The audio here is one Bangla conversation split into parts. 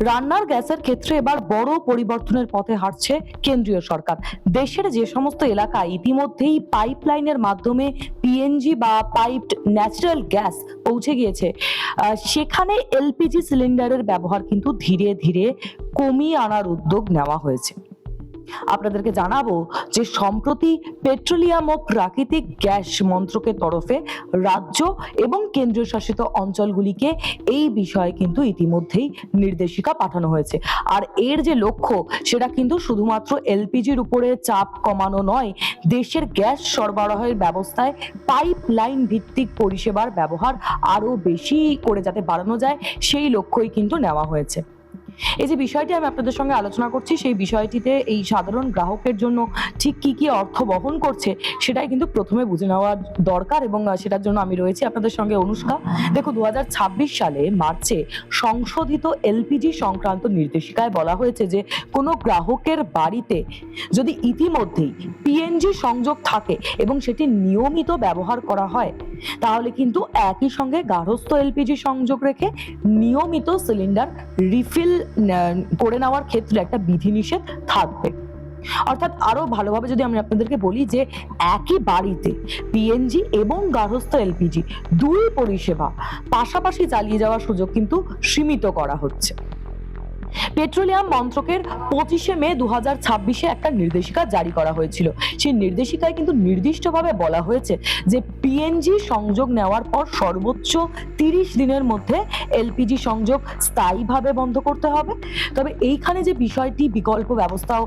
রান্নার গ্যাসের ক্ষেত্রে এবার বড় পরিবর্তনের পথে হাঁটছে কেন্দ্রীয় সরকার। দেশের যে সমস্ত এলাকায় ইতিমধ্যেই পাইপলাইনের মাধ্যমে পিএনজি বা পাইপড ন্যাচারাল গ্যাস পৌঁছে গিয়েছে, সেখানে এলপিজি সিলিন্ডারের ব্যবহার কিন্তু ধীরে ধীরে কমিয়ে আনার উদ্যোগ নেওয়া হয়েছে। আপনাদেরকে জানাবো যে সম্প্রতি পেট্রোলিয়াম ও প্রাকৃতিক গ্যাস মন্ত্রকের তরফে রাজ্য এবং কেন্দ্রীয় শাসিত অঞ্চলগুলিকে এই বিষয়ে কিন্তু ইতিমধ্যেই নির্দেশিকা পাঠানো হয়েছে। আর এর যে লক্ষ্য সেটা কিন্তু শুধুমাত্র এলপিজির উপরে চাপ কমানো নয়, দেশের গ্যাস সরবরাহের ব্যবস্থায় পাইপলাইন ভিত্তিক পরিষেবার ব্যবহার আরো বেশি করে যাতে বাড়ানো যায় সেই লক্ষ্যই কিন্তু নেওয়া হয়েছে। এই যে বিষয়টি আমি আপনাদের সঙ্গে আলোচনা করছি, সেই বিষয়টিতে এই সাধারণ গ্রাহকের জন্য ঠিক কি কি অর্থ বহন করছে সেটাই কিন্তু প্রথমে বুঝে নেওয়া দরকার, এবং সেটার জন্য আমি রয়েছি আপনাদের সঙ্গে অনুষ্কা। দেখো, 2026 সালে মার্চে সংশোধিত এলপিজি সংক্রান্ত নির্দেশিকায় বলা হয়েছে যে কোনো গ্রাহকের বাড়িতে যদি ইতিমধ্যেই পিএনজি সংযোগ থাকে এবং সেটি নিয়মিত ব্যবহার করা হয়, তাহলে কিন্তু একই সঙ্গে গার্হস্থ্য এলপিজি সংযোগ রেখে নিয়মিত সিলিন্ডার রিফিল করে নেওয়ার ক্ষেত্রে একটা বিধিনিষেধ থাকবে। অর্থাৎ আরো ভালোভাবে যদি আমি আপনাদেরকে বলি যে একই বাড়িতে পিএনজি এবং গার্হস্থ্য এলপিজি দুই পরিষেবা পাশাপাশি চালিয়ে যাওয়ার সুযোগ কিন্তু সীমিত করা হচ্ছে। পেট্রোলিয়াম মন্ত্রকের 25শে মে 2026-এ একটা নির্দেশিকা জারি করা হয়েছিল। সেই নির্দেশিকায় কিন্তু নির্দিষ্টভাবে বলা হয়েছে যে পিএনজি সংযোগ নেওয়ার পর সর্বোচ্চ 30 দিনের মধ্যে এলপিজি সংযোগ স্থায়ীভাবে বন্ধ করতে হবে। তবে এইখানে যে বিষয়টি বিকল্প ব্যবস্থাও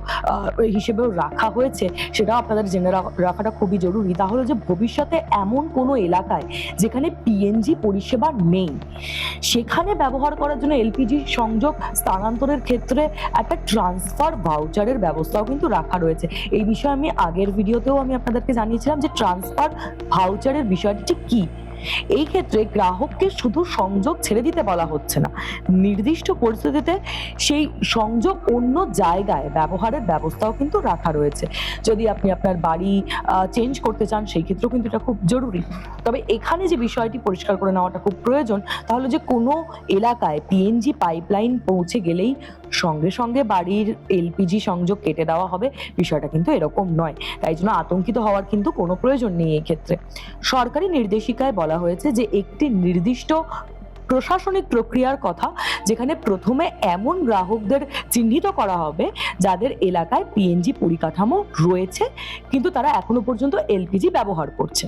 হিসেবেও রাখা হয়েছে সেটাও আপনাদের জেনে রাখাটা খুবই জরুরি। তাহলে যে ভবিষ্যতে এমন কোনো এলাকায় যেখানে পিএনজি পরিষেবা নেই, সেখানে ব্যবহার করার জন্য এলপিজি সংযোগ স্থানান্তরের ক্ষেত্রে একটা ট্রান্সফার ভাউচারের ব্যবস্থাও কিন্তু রাখা রয়েছে। এই বিষয়ে আমি আগের ভিডিওতেও আমি আপনাদেরকে জানিয়েছিলাম যে ট্রান্সফার ভাউচারের বিষয়টি ঠিক কি। এই ক্ষেত্রে গ্রাহককে শুধু সংযোগ ছেড়ে দিতে বলা হচ্ছে না, নির্দিষ্ট পরিস্থিতিতে সেই সংযোগ অন্য জায়গায় ব্যবহারের ব্যবস্থাও কিন্তু রাখা রয়েছে। যদি আপনি আপনার বাড়ি চেঞ্জ করতে চান সেই ক্ষেত্রেও কিন্তু এটা খুব জরুরি। তবে এখানে যে বিষয়টি পরিষ্কার করে নেওয়াটা খুব প্রয়োজন, তাহলে যে কোনো এলাকায় পিএনজি পাইপলাইন পৌঁছে গেলেই সঙ্গে সঙ্গে বাড়ির এলপিজি সংযোগ কেটে দেওয়া হবে, বিষয়টা কিন্তু এরকম নয়। তাই জন্য আতঙ্কিত হওয়ার কিন্তু কোনো প্রয়োজন নেই। এই ক্ষেত্রে সরকারি নির্দেশিকায় বলা হয়েছে যে একটি নির্দিষ্ট প্রশাসনিক প্রক্রিয়ার কথা, যেখানে প্রথমে এমন গ্রাহকদের চিহ্নিত করা হবে যাদের এলাকায় পিএনজি পরিকাঠামো রয়েছে কিন্তু তারা এখনো পর্যন্ত এলপিজি ব্যবহার করছে।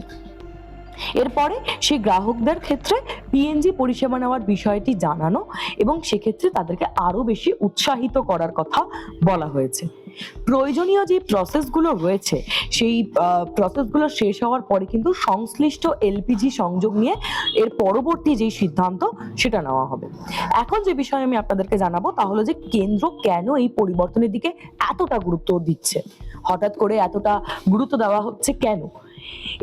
এরপরে সেই গ্রাহকদের ক্ষেত্রে পিএনজি পরিষেবা নেওয়ার বিষয়টি জানানো এবং সেক্ষেত্রে তাদেরকে আরো বেশি উৎসাহিত করার কথা বলা হয়েছে। প্রয়োজনীয় যে প্রসেসগুলো রয়েছে সেই প্রসেসগুলো শেষ হওয়ার পরে কিন্তু সংশ্লিষ্ট এলপিজি সংযোগ নিয়ে এর পরবর্তী যে সিদ্ধান্ত সেটা নেওয়া হবে। এখন যে বিষয়ে আমি আপনাদেরকে জানাবো তা হলো যে কেন্দ্র কেন এই পরিবর্তনের দিকে এতটা গুরুত্ব দিচ্ছে, হঠাৎ করে এতটা গুরুত্ব দেওয়া হচ্ছে কেন।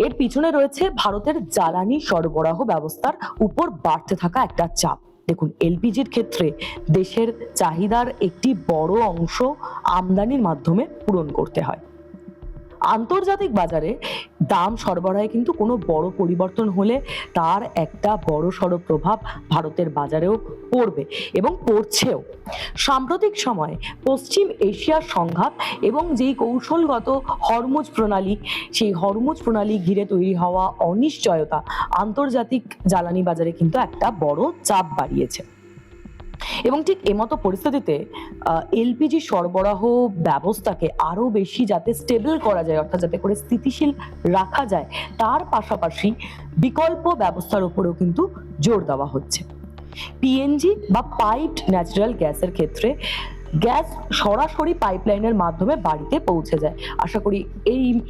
এর পিছনে রয়েছে ভারতের জ্বালানি সরবরাহ ব্যবস্থার উপর বাড়তে থাকা একটা চাপ। দেখুন, এলপিজির ক্ষেত্রে দেশের চাহিদার একটি বড় অংশ আমদানির মাধ্যমে পূরণ করতে হয়। আন্তর্জাতিক বাজারে দাম সরবরাহে কিন্তু কোনো বড় পরিবর্তন হলে তার একটা বড় সড় প্রভাব ভারতের বাজারেও পড়বে এবং পড়ছেও। সাম্প্রতিক সময়ে পশ্চিম এশিয়ার সংঘাত এবং যেই কৌশলগত হরমুজ প্রণালী, সেই হরমুজ প্রণালী ঘিরে তৈরি হওয়া অনিশ্চয়তা আন্তর্জাতিক জ্বালানি বাজারে কিন্তু একটা বড় চাপ বাড়িয়েছে। এবং ঠিক এমতো পরিস্থিতিতে এলপিজি সরবরাহ ব্যবস্থাকে আরো বেশি যাতে স্টেবল করা যায়, অর্থাৎ যাতে করে স্থিতিশীল রাখা যায়, তার পাশাপাশি বিকল্প ব্যবস্থার উপরেও কিন্তু জোর দেওয়া হচ্ছে। পিএনজি বা পাইপড ন্যাচারাল গ্যাসের ক্ষেত্রে গ্যাস সরাসরি পাইপলাইনের মাধ্যমে বাড়িতে পৌঁছে যায়। আশা করি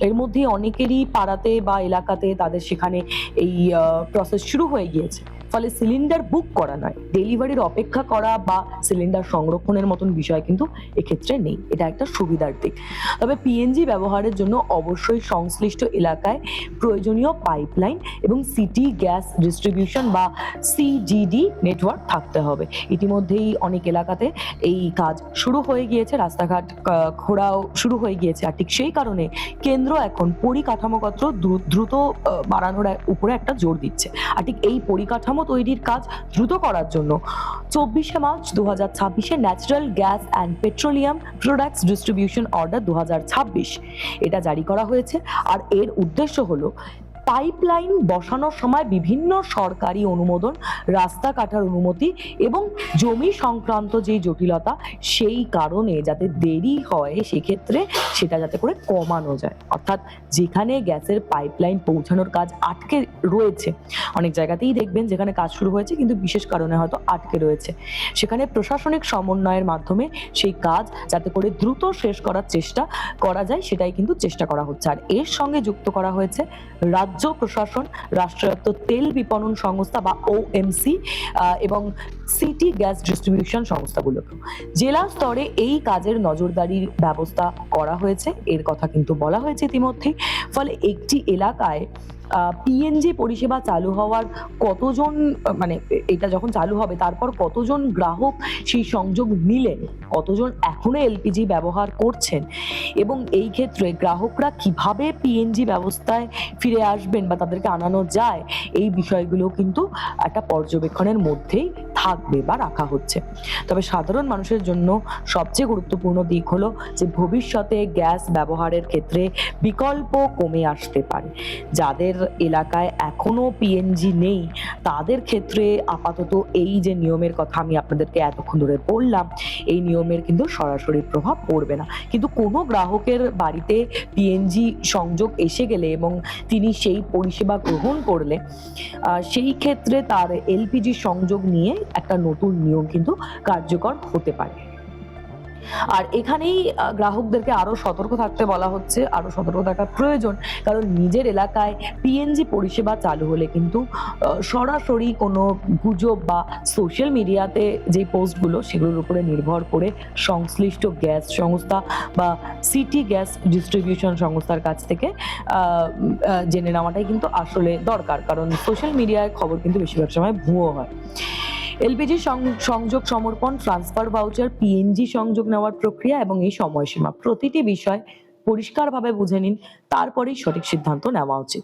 এর মধ্যে অনেকেরই পাড়াতে বা এলাকাতে তাদের সেখানে এই প্রসেস শুরু হয়ে গিয়েছে। ফলে সিলিন্ডার বুক করা নয়, ডেলিভারির অপেক্ষা করা বা সিলিন্ডার সংরক্ষণের মতন বিষয় কিন্তু এক্ষেত্রে নেই। এটা একটা সুবিধার দিক। তবে পিএনজি ব্যবহারের জন্য অবশ্যই সংশ্লিষ্ট এলাকায় প্রয়োজনীয় পাইপলাইন এবং সিটি গ্যাস ডিস্ট্রিবিউশন বা সিজিডি নেটওয়ার্ক থাকতে হবে। ইতিমধ্যেই অনেক এলাকাতে এই কাজ শুরু হয়ে গিয়েছে, রাস্তাঘাট খোঁড়াও শুরু হয়ে গিয়েছে। আর ঠিক সেই কারণে কেন্দ্র এখন পরিকাঠামোগত দ্রুত বাড়ানোর উপরে একটা জোর দিচ্ছে। আর ঠিক এই পরিকাঠামো তৈরির কাজ দ্রুত করার জন্য 24শে March 2026 natural gas and petroleum products distribution order 2026 এটা জারি করা হয়েছে। আর এর উদ্দেশ্য হলো পাইপলাইন বসানোর সময় বিভিন্ন সরকারি অনুমোদন, রাস্তা কাটার অনুমতি এবং জমি সংক্রান্ত যে জটিলতা, সেই কারণে যাতে দেরি হয় সেক্ষেত্রে সেটা যাতে করে কমানো যায়। অর্থাৎ যেখানে গ্যাসের পাইপলাইন পৌঁছানোর কাজ আটকে রয়েছে, অনেক জায়গাতেই দেখবেন যেখানে কাজ শুরু হয়েছে কিন্তু বিশেষ কারণে হয়তো আটকে রয়েছে, সেখানে প্রশাসনিক সমন্বয়ের মাধ্যমে সেই কাজ যাতে করে দ্রুত শেষ করার চেষ্টা করা যায় সেটাই কিন্তু চেষ্টা করা হচ্ছে। আর এর সঙ্গে যুক্ত করা হয়েছে রাজ্য প্রশাসন, রাষ্ট্রায়ত্ত তেল বিপণন সংস্থা বা ওএমসি এবং সিটি গ্যাস ডিস্ট্রিবিউশন সংস্থাগুলোকে। জেলা স্তরে এই কাজের নজরদারির ব্যবস্থা করা হয়েছে, এর কথা কিন্তু বলা হয়েছে ইতিমধ্যেই। ফলে একটি এলাকায় পিএনজি পরিষেবা চালু হওয়ার কতজন, মানে এটা যখন চালু হবে তারপর কতজন গ্রাহক সেই সংযোগ নিলেন, কতজন এখনো এলপিজি ব্যবহার করছেন এবং এই ক্ষেত্রে গ্রাহকরা কিভাবে পিএনজি ব্যবস্থায় ফিরে আসবেন বা তাদেরকে আনানো যায়, এই বিষয়গুলো কিন্তু একটা পর্যবেক্ষণের মধ্যেই থাকবে বা রাখা হচ্ছে। তবে সাধারণ মানুষের জন্য সবচেয়ে গুরুত্বপূর্ণ দিক হলো যে ভবিষ্যতে গ্যাস ব্যবহারের ক্ষেত্রে বিকল্প কমে আসতে পারে। যাদের এলাকায় এখনো পিএনজি নেই তাদের ক্ষেত্রে আপাতত এই যে নিয়মের কথা আমি আপনাদেরকে এতক্ষণ ধরে বললাম, এই নিয়মের কিন্তু সরাসরি প্রভাব পড়বে না। কিন্তু কোনো গ্রাহকের বাড়িতে পিএনজি সংযোগ এসে গেলে এবং তিনি সেই পরিষেবা গ্রহণ করলে সেই ক্ষেত্রে তার এলপিজি সংযোগ নিয়ে একটা নতুন নিয়ম কিন্তু কার্যকর হতে পারে। আর এখানেই গ্রাহকদেরকে আরো সতর্ক থাকতে বলা হচ্ছে, আরো সতর্ক থাকা প্রয়োজন, কারণ নিজের এলাকায় পিএনজি পরিষেবা চালু হলে কিন্তু সরাসরি কোনো গুজব বা সোশ্যাল মিডিয়াতে যে পোস্টগুলো সেগুলোর উপরে নির্ভর করে সংশ্লিষ্ট গ্যাস সংস্থা বা সিটি গ্যাস ডিস্ট্রিবিউশন সংস্থার কাছ থেকে জেনে নেওয়াটাই কিন্তু আসলে দরকার, কারণ সোশ্যাল মিডিয়ায় খবর কিন্তু বেশিরভাগ সময় ভুয়ো হয়। এলপিজি সংযোগ সমর্পণ, ট্রান্সফার ভাউচার, পিএনজি সংযোগ নেওয়ার প্রক্রিয়া এবং এই সময়সীমা, প্রতিটি বিষয় পরিষ্কারভাবে বুঝে নিন, তারপরেই সঠিক সিদ্ধান্ত নেওয়া উচিত।